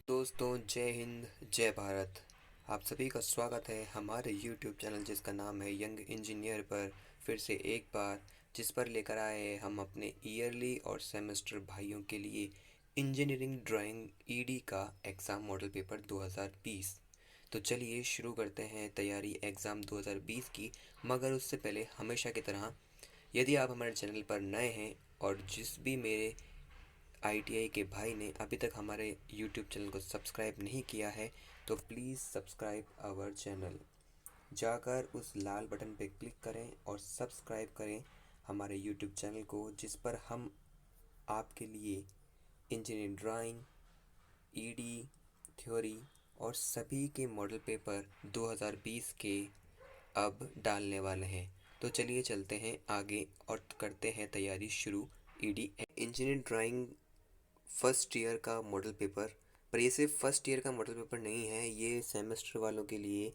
दोस्तों, जय हिंद, जय भारत। आप सभी का स्वागत है हमारे यूट्यूब चैनल जिसका नाम है यंग इंजीनियर पर फिर से एक बार, जिस पर लेकर आए हैं हम अपने ईयरली और सेमेस्टर भाइयों के लिए इंजीनियरिंग ड्राइंग ईडी का एग्ज़ाम मॉडल पेपर 2020। तो चलिए शुरू करते हैं तैयारी एग्ज़ाम 2020 की। मगर उससे पहले हमेशा की तरह, यदि आप हमारे चैनल पर नए हैं और जिस भी मेरे आईटीआई के भाई ने अभी तक हमारे यूट्यूब चैनल को सब्सक्राइब नहीं किया है, तो प्लीज़ सब्सक्राइब आवर चैनल। जाकर उस लाल बटन पर क्लिक करें और सब्सक्राइब करें हमारे यूट्यूब चैनल को, जिस पर हम आपके लिए इंजीनियरिंग ड्राइंग, ईडी, थ्योरी और सभी के मॉडल पेपर 2020 के अब डालने वाले हैं। तो चलिए चलते हैं आगे और करते हैं तैयारी शुरू। ED engineering drawing first year का मॉडल पेपर, पर ये सिर्फ फर्स्ट ईयर का मॉडल पेपर नहीं है, ये सेमेस्टर वालों के लिए,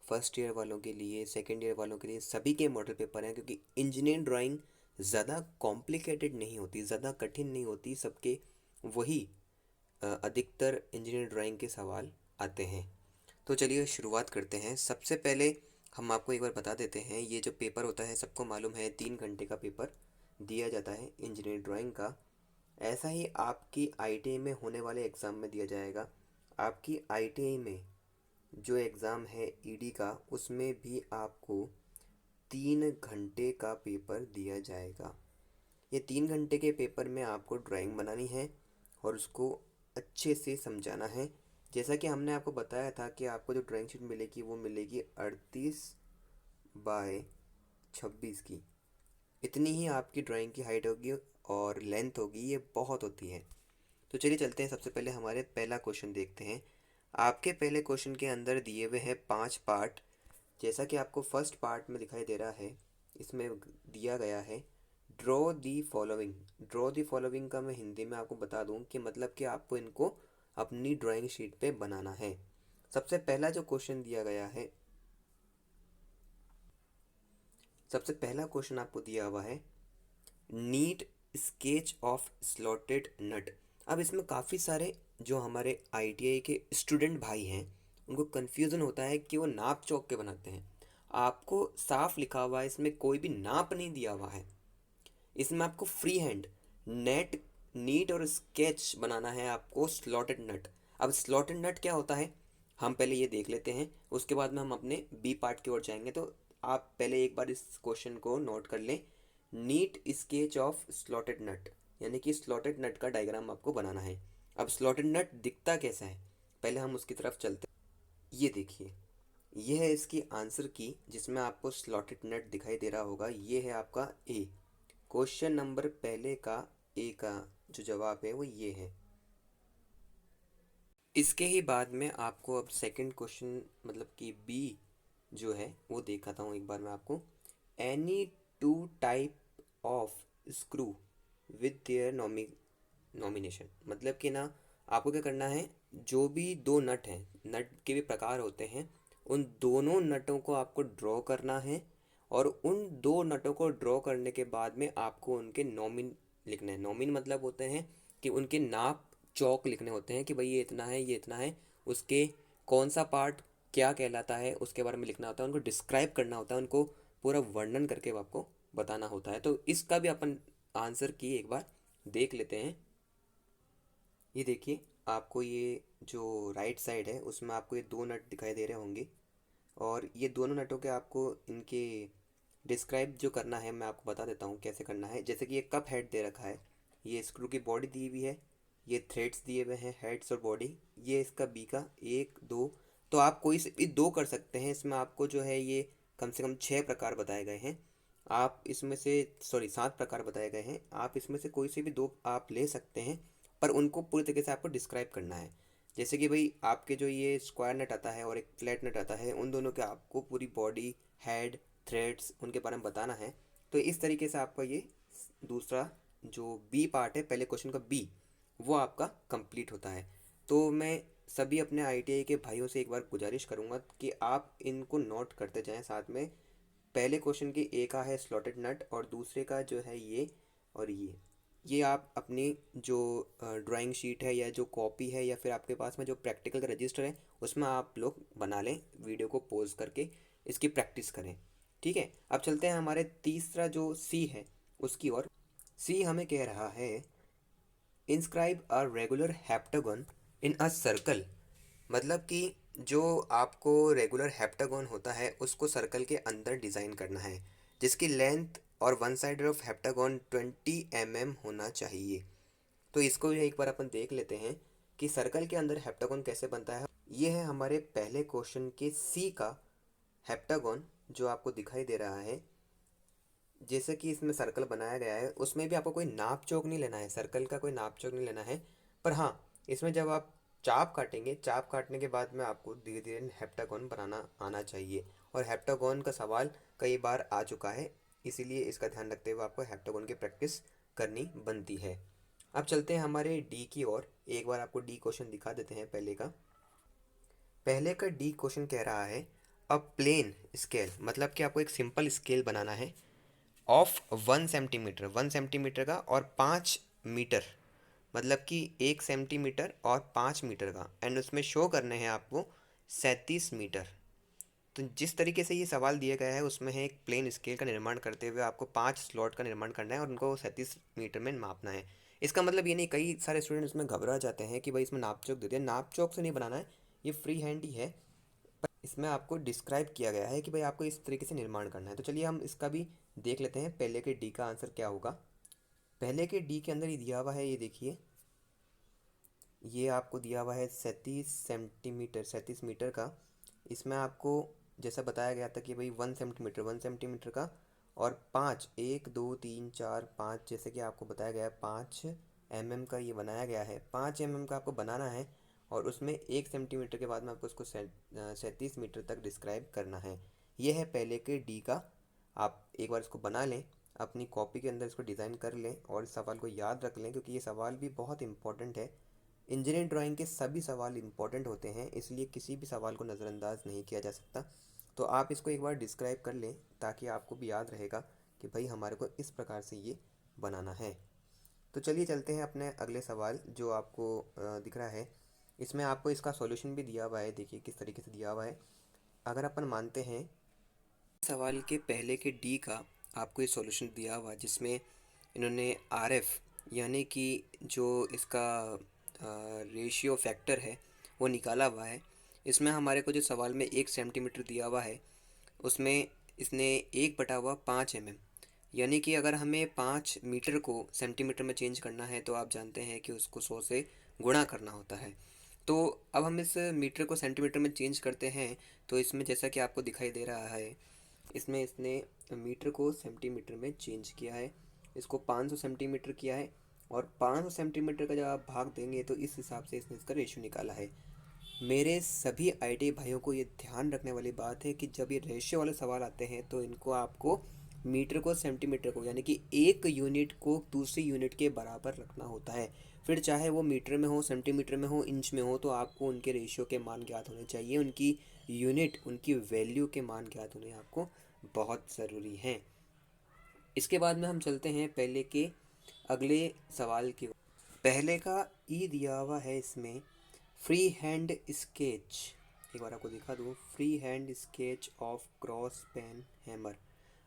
फर्स्ट ईयर वालों के लिए, सेकेंड ईयर वालों के लिए सभी के मॉडल पेपर हैं। क्योंकि इंजीनियरिंग ड्राइंग ज़्यादा कॉम्प्लिकेटेड नहीं होती, ज़्यादा कठिन नहीं होती, सबके वही अधिकतर इंजीनियरिंग ड्राइंग के सवाल आते हैं। तो चलिए शुरुआत करते हैं। सबसे पहले हम आपको एक बार बता देते हैं, ये जो पेपर होता है सबको मालूम है 3 घंटे का पेपर दिया जाता है इंजीनियरिंग ड्राइंग का। ऐसा ही आपकी आईटीआई में होने वाले एग्ज़ाम में दिया जाएगा। आपकी आईटीआई में जो एग्ज़ाम है ईडी का, उसमें भी आपको 3 घंटे का पेपर दिया जाएगा। ये 3 घंटे के पेपर में आपको ड्राइंग बनानी है और उसको अच्छे से समझाना है। जैसा कि हमने आपको बताया था कि आपको जो ड्राइंग शीट मिलेगी वो मिलेगी 38x26 की। इतनी ही आपकी ड्राइंग की हाइट होगी और लेंथ होगी, ये बहुत होती है। तो चलिए चलते हैं, सबसे पहले हमारे पहला क्वेश्चन देखते हैं। आपके पहले क्वेश्चन के अंदर दिए हुए हैं 5 पार्ट। जैसा कि आपको फर्स्ट पार्ट में दिखाई दे रहा है, इसमें दिया गया है draw the following. Draw the following का मैं हिंदी में आपको बता दूं कि मतलब कि आपको इनको अपनी ड्राइंग शीट पे बनाना है। सबसे पहला जो क्वेश्चन दिया गया है, सबसे पहला क्वेश्चन आपको दिया हुआ है नीट स्केच ऑफ स्लॉटेड नट। अब इसमें काफ़ी सारे जो हमारे आईटीआई के स्टूडेंट भाई हैं, उनको कन्फ्यूज़न होता है कि वो नाप चौक के बनाते हैं। आपको साफ लिखा हुआ है, इसमें कोई भी नाप नहीं दिया हुआ है। इसमें आपको फ्री हैंड नेट नीट और स्केच बनाना है आपको स्लॉटेड नट। अब स्लॉटेड नट क्या होता है, हम पहले ये देख लेते हैं, उसके बाद में हम अपने बी पार्ट की ओर जाएंगे। तो आप पहले एक बार इस क्वेश्चन को नोट कर लें। नीट स्केच ऑफ स्लॉटेड नट, यानी कि स्लॉटेड नट का डायग्राम आपको बनाना है। अब स्लॉटेड नट दिखता कैसा है, पहले हम उसकी तरफ चलते हैं। ये देखिए, ये है इसकी आंसर की, जिसमें आपको स्लॉटेड नट दिखाई दे रहा होगा। ये है आपका ए। क्वेश्चन नंबर पहले का ए का जो जवाब है वो ये है। इसके ही बाद में आपको अब सेकंड क्वेश्चन मतलब कि बी जो है वो दिखाता हूँ एक बार मैं आपको। Any two type of screw with their nomination, मतलब कि ना, आपको क्या करना है, जो भी दो नट हैं, नट के भी प्रकार होते हैं, उन दोनों नटों को आपको ड्रॉ करना है। और उन दो नटों को ड्रॉ करने के बाद में आपको उनके नॉमिन लिखना है। नॉमिन मतलब होते हैं कि उनके नाप चौक लिखने होते हैं कि भाई ये इतना है, ये इतना है, उसके कौन सा पार्ट क्या कहलाता है उसके बारे में लिखना होता है, उनको डिस्क्राइब करना होता है, उनको पूरा वर्णन करके आपको बताना होता है। तो इसका भी अपन आंसर की एक बार देख लेते हैं। ये देखिए, आपको ये जो राइट साइड है उसमें आपको ये दो नट दिखाई दे रहे होंगे, और ये दोनों नटों के आपको इनके डिस्क्राइब जो करना है मैं आपको बता देता हूँ कैसे करना है। जैसे कि ये कप हेड दे रखा है, ये स्क्रू की बॉडी दी हुई है, ये थ्रेड्स दिए हुए हैं हेड्स और बॉडी, ये इसका बी का 1 2। तो आप कोई से भी दो कर सकते हैं। इसमें आपको जो है ये कम से कम 6 प्रकार बताए गए हैं। आप इसमें से, सॉरी, 7 प्रकार बताए गए हैं। आप इसमें से कोई से भी दो आप ले सकते हैं, पर उनको पूरी तरीके से आपको डिस्क्राइब करना है। जैसे कि भाई आपके जो ये स्क्वायर नट आता है और एक फ्लैट नट आता है, उन दोनों के आपको पूरी बॉडी, हेड, थ्रेड्स, उनके बारे में बताना है। तो इस तरीके से आपका ये दूसरा जो बी पार्ट है, पहले क्वेश्चन का बी, वो आपका कंप्लीट होता है। तो मैं सभी अपने आईटीआई के भाइयों से एक बार गुजारिश करूँगा कि आप इनको नोट करते जाएं साथ में। पहले क्वेश्चन की ए का है स्लॉटेड नट और दूसरे का जो है ये और ये। ये आप अपनी जो ड्राइंग शीट है या जो कॉपी है या फिर आपके पास में जो प्रैक्टिकल का रजिस्टर है उसमें आप लोग बना लें, वीडियो को पॉज करके इसकी प्रैक्टिस करें। ठीक है, अब चलते हैं हमारे तीसरा जो सी है उसकी ओर। सी हमें कह रहा है inscribe a regular heptagon in a circle. मतलब कि जो आपको रेगुलर हेप्टागन होता है उसको सर्कल के अंदर डिज़ाइन करना है, जिसकी लेंथ और one side of heptagon 20 mm होना चाहिए। तो इसको एक बार अपन देख लेते हैं कि सर्कल के अंदर हेप्टागन कैसे बनता है। ये है हमारे पहले क्वेश्चन के सी का हेप्टागन जो आपको दिखाई दे रहा है। जैसे कि इसमें सर्कल बनाया गया है उसमें भी आपको कोई नाप चौक नहीं लेना है, सर्कल का कोई नाप चौक नहीं लेना है। पर हाँ, इसमें जब आप चाप काटेंगे, चाप काटने के बाद में आपको धीरे धीरे हेप्टागोन बनाना आना चाहिए। और हेप्टागोन का सवाल कई बार आ चुका है, इसीलिए इसका ध्यान रखते हुए आपको हेप्टागोन की प्रैक्टिस करनी बनती है। अब चलते हैं हमारे डी की ओर। एक बार आपको डी क्वेश्चन दिखा देते हैं। पहले का डी क्वेश्चन कह रहा है अ प्लेन स्केल, मतलब कि आपको एक सिंपल स्केल बनाना है ऑफ 1 सेंटीमीटर, 1 सेंटीमीटर का और 5 मीटर, मतलब कि 1 सेंटीमीटर और 5 मीटर का, एंड उसमें शो करने हैं आपको 37 मीटर। तो जिस तरीके से ये सवाल दिया गया है उसमें है एक प्लेन स्केल का निर्माण करते हुए आपको 5 स्लॉट का निर्माण करना है और उनको 37 मीटर में मापना है। इसका मतलब ये नहीं, कई सारे स्टूडेंट इसमें घबरा जाते हैं कि भाई इसमें नाप चौक दे दिया। नाप चौक से नहीं बनाना है, ये फ्री हैंड ही है। इसमें आपको डिस्क्राइब किया गया है कि भाई आपको इस तरीके से निर्माण करना है। तो चलिए हम इसका भी देख लेते हैं, पहले के डी का आंसर क्या होगा। पहले के डी के अंदर ही दिया हुआ है, ये देखिए, ये आपको दिया हुआ है 37 सेंटीमीटर, 37 मीटर का। इसमें आपको जैसा बताया गया था कि भाई 1 सेंटीमीटर, 1 सेंटीमीटर का और 5, 1 2 3 4 5, जैसे कि आपको बताया गया है 5 mm का ये बनाया गया है। 5 mm का आपको बनाना है और उसमें 1 सेंटीमीटर के बाद में आपको उसको 37 मीटर तक डिस्क्राइब करना है। ये है पहले के डी का। आप एक बार इसको बना लें, अपनी कॉपी के अंदर इसको डिज़ाइन कर लें और इस सवाल को याद रख लें, क्योंकि ये सवाल भी बहुत इंपॉर्टेंट है। इंजीनियरिंग ड्राइंग के सभी सवाल इंपॉर्टेंट होते हैं, इसलिए किसी भी सवाल को नज़रअंदाज नहीं किया जा सकता। तो आप इसको एक बार डिस्क्राइब कर लें ताकि आपको भी याद रहेगा कि भाई हमारे को इस प्रकार से ये बनाना है। तो चलिए चलते हैं अपने अगले सवाल जो आपको दिख रहा है। इसमें आपको इसका सॉल्यूशन भी दिया हुआ है, देखिए किस तरीके से दिया हुआ है। अगर अपन मानते हैं सवाल के पहले के डी का आपको ये सॉल्यूशन दिया हुआ जिसमें इन्होंने आर एफ यानी कि जो इसका रेशियो फैक्टर है वो निकाला हुआ है। इसमें हमारे को जो सवाल में 1 सेंटीमीटर दिया हुआ है उसमें इसने 1/5 mm, यानी कि अगर हमें 5 मीटर को सेंटीमीटर में चेंज करना है तो आप जानते हैं कि उसको 100 से गुणा करना होता है। तो अब हम इस मीटर को सेंटीमीटर में चेंज करते हैं। तो इसमें जैसा कि आपको दिखाई दे रहा है, इसमें इसने मीटर को सेंटीमीटर में चेंज किया है, इसको 500 सेंटीमीटर किया है और 500 सेंटीमीटर का जब आप भाग देंगे तो इस हिसाब से इसने इसका रेशियो निकाला है। मेरे सभी आईटी भाइयों को ये ध्यान रखने वाली बात है कि जब ये रेशियो वाले सवाल आते हैं तो इनको आपको मीटर को सेंटीमीटर को यानी कि एक यूनिट को दूसरी यूनिट के बराबर रखना होता है। फिर चाहे वो मीटर में हो, सेंटीमीटर में हो, इंच में हो, तो आपको उनके रेशियो के मान ज्ञात होने चाहिए, उनकी यूनिट, उनकी वैल्यू के मान ज्ञात होने आपको बहुत ज़रूरी हैं। इसके बाद में हम चलते हैं पहले के अगले सवाल की ओर। पहले का ई दिया हुआ है इसमें फ्री हैंड स्केच। एक बार आपको दिखा दूँ, free hand sketch of cross peen hammer.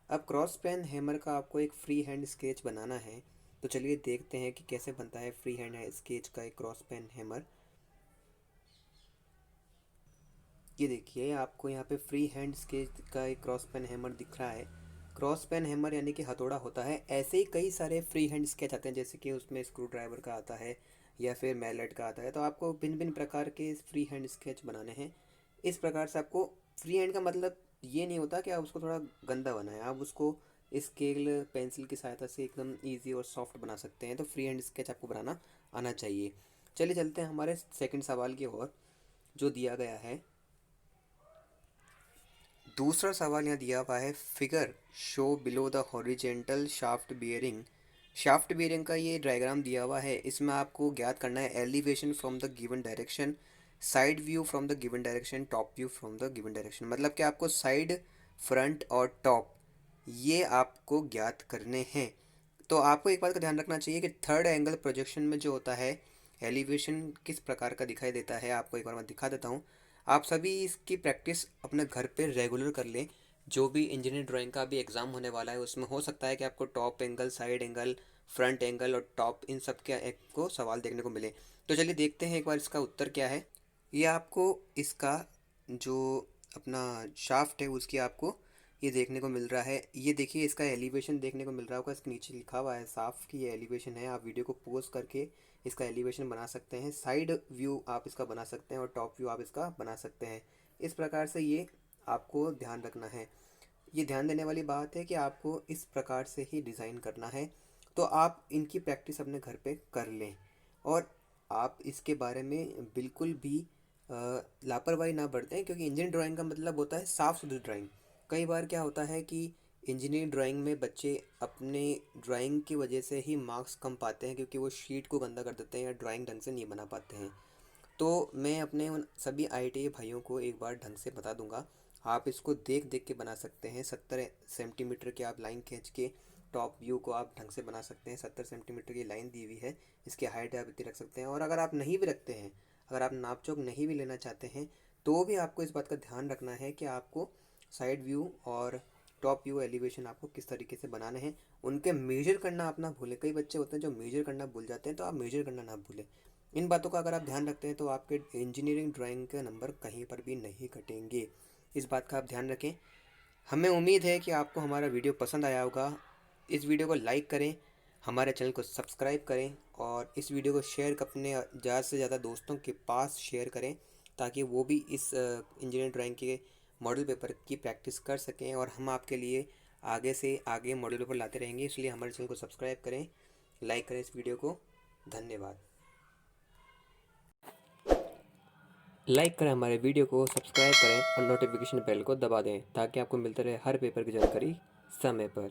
अब क्रॉस पेन हैमर का आपको एक फ्री हैंड स्केच बनाना है। तो चलिए देखते हैं कि कैसे बनता है फ्री हैंड स्केच का एक क्रॉस पेन हैमर। ये देखिए, आपको यहाँ पे फ्री हैंड स्केच का एक क्रॉस पेन हैमर दिख रहा है। क्रॉस पेन हैमर यानी कि हथौड़ा होता है। ऐसे ही कई सारे फ्री हैंड स्केच आते हैं, जैसे कि उसमें स्क्रू ड्राइवर का आता है या फिर मैलेट का आता है। तो आपको भिन्न भिन्न प्रकार के फ्री हैंड स्केच बनाने हैं। इस प्रकार से आपको फ्री हैंड का मतलब ये नहीं होता कि आप उसको थोड़ा गंदा बनाएं, आप उसको स्केल पेंसिल की सहायता से एकदम ईजी और सॉफ्ट बना सकते हैं। तो फ्री हैंड स्केच आपको बनाना आना चाहिए। चलिए चलते हैं हमारे सेकंड सवाल की ओर जो दिया गया है। दूसरा सवाल यहाँ दिया हुआ है figure show below the horizontal shaft bearing. Shaft bearing का ये डायग्राम दिया हुआ है। इसमें आपको ज्ञात करना है elevation from the given direction, side view from the given direction, top view from the given direction. मतलब कि आपको साइड, फ्रंट और टॉप ये आपको ज्ञात करने हैं। तो आपको एक बात का ध्यान रखना चाहिए कि थर्ड एंगल प्रोजेक्शन में जो होता है एलिवेशन किस प्रकार का दिखाई देता है, आपको एक बार मैं दिखा देता हूँ। आप सभी इसकी प्रैक्टिस अपने घर पे रेगुलर कर लें। जो भी इंजीनियरिंग ड्राइंग का भी एग्ज़ाम होने वाला है उसमें हो सकता है कि आपको top angle, side angle, front angle और टॉप, इन सब के एक को सवाल देखने को मिले। तो चलिए देखते हैं एक बार इसका उत्तर क्या है। ये आपको इसका जो अपना शाफ्ट है उसकी आपको ये देखने को मिल रहा है। ये देखिए इसका एलिवेशन देखने को मिल रहा होगा, इसके नीचे लिखा हुआ है साफ कि ये एलिवेशन है। आप वीडियो को पॉज करके इसका एलिवेशन बना सकते हैं, साइड व्यू आप इसका बना सकते हैं और टॉप व्यू आप इसका बना सकते हैं। इस प्रकार से ये आपको ध्यान रखना है। ये ध्यान देने वाली बात है कि आपको इस प्रकार से ही डिज़ाइन करना है। तो आप इनकी प्रैक्टिस अपने घर पे कर लें और आप इसके बारे में बिल्कुल भी लापरवाही ना बरतें, क्योंकि इंजीनियरिंग ड्राइंग का मतलब होता है साफ़ सुथरी ड्राइंग। कई बार क्या होता है कि इंजीनियरिंग ड्राइंग में बच्चे अपने ड्राइंग की वजह से ही मार्क्स कम पाते हैं, क्योंकि वो शीट को गंदा कर देते हैं या ड्राइंग ढंग से नहीं बना पाते हैं। तो मैं अपने उन सभी आईटीआई भाइयों को एक बार ढंग से बता दूंगा। आप इसको देख देख के बना सकते हैं। 70 सेंटीमीटर की आप लाइन खींच के टॉप व्यू को आप ढंग से बना सकते हैं। 70 सेंटीमीटर की लाइन दी हुई है, इसकी हाइट आप इतनी रख सकते हैं। और अगर आप नहीं भी रखते हैं, अगर आप नाप जोख नहीं भी लेना चाहते हैं, तो भी आपको इस बात का ध्यान रखना है कि आपको साइड व्यू और टॉप व्यू एलिवेशन आपको किस तरीके से बनाने हैं। उनके मेजर करना आप ना भूलें। कई बच्चे होते हैं जो मेजर करना भूल जाते हैं, तो आप मेजर करना ना भूलें। इन बातों का अगर आप ध्यान रखते हैं तो आपके इंजीनियरिंग ड्राइंग के नंबर कहीं पर भी नहीं कटेंगे। इस बात का आप ध्यान रखें। हमें उम्मीद है कि आपको हमारा वीडियो पसंद आया होगा। इस वीडियो को लाइक करें, हमारे चैनल को सब्सक्राइब करें और इस वीडियो को शेयर अपने ज़्यादा से ज़्यादा दोस्तों के पास शेयर करें, ताकि वो भी इस इंजीनियरिंग ड्राइंग के मॉडल पेपर की प्रैक्टिस कर सकें। और हम आपके लिए आगे से आगे मॉडल पेपर लाते रहेंगे, इसलिए हमारे चैनल को सब्सक्राइब करें, लाइक करें इस वीडियो को। धन्यवाद। लाइक करें हमारे वीडियो को, सब्सक्राइब करें और नोटिफिकेशन बेल को दबा दें, ताकि आपको मिलते रहे हर पेपर की जानकारी समय पर।